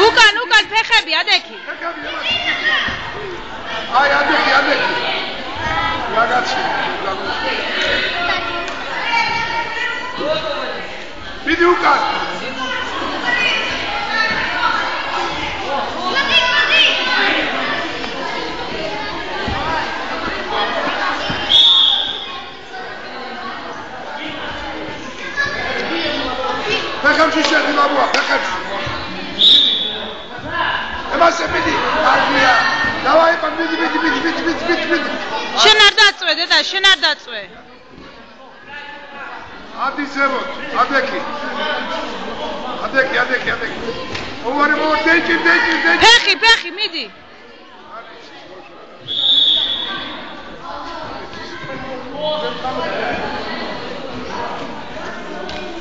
უკან ფეხები ადექი. აი ადექი. რაგაცი. მიდი უკან. ფეხებში შედი ბაბუა, ფეხებში. ემასე მიდი, აგია. დავაი პან მიდი. შენ არ დაწვე დედა, შენ არ დაწვე. ადისებოთ, ადექი. ოვარი დეჭი. ფეხი, მიდი.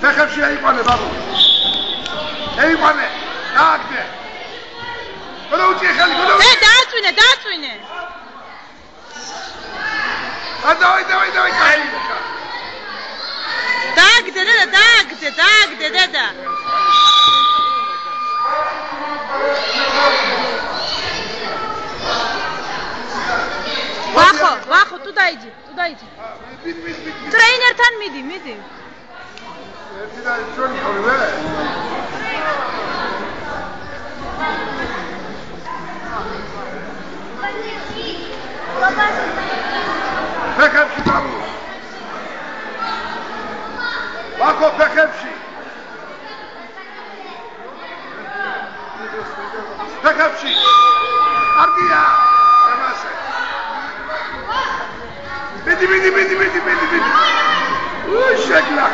ფეხებში აიყვანე ბაბუ. აიყვანე. დააგდე. გოდაუჭი ხელი. დააწვინე. დავაი. დააგდე დედა. ვახო, თუ დაიძი. ტრეინერთან მიდი. ერთი და ჩვენი ხოლმე. ფეხებში ბაბუ. ვახო ფეხებში. არგია. ემასე. მიდი. შეგლა.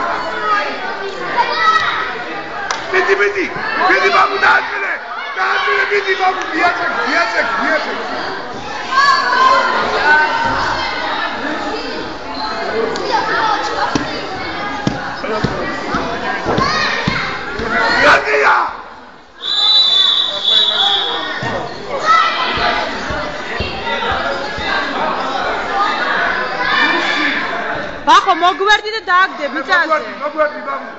მიდი ბაბუ დააწვინე. მიდი ბაბუ დიაწეკ. არგია. ვახო მოგვერდი და დააგდე მიწაზე. მოგვერდი ბაბუ.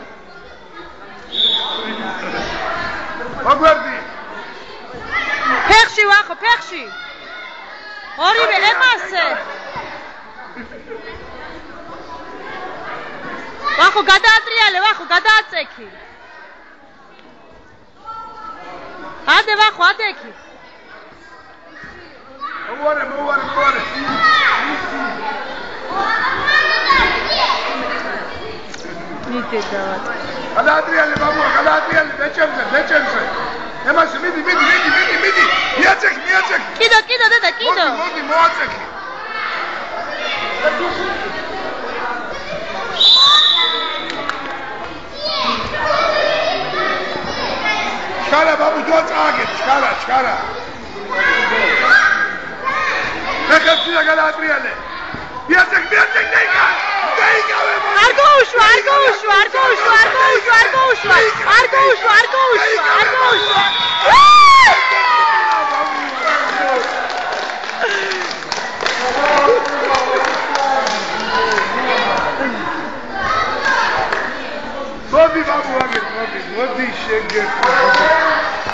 მოგვერდი. ფეხში ვახო, ორივე ემასე. ვახო გადაატრიალე, გადააწექი. ადე ვახო, ადექი. მოვარე. ნიტე დავატ. გადაატრიალე ბაბუა, ბეჭემზე. ემასე მიდი. მიაწექი. კიდო დედა, კიდო. მოდი, მოაწექი. ჩქარა ბაბუ, დაწააგეთ, ჩქარა. ფეხებში და გადაატრიალე. მიაწექი. არ გაუშვა. მოდი ბაბუ, მოდი შეგე.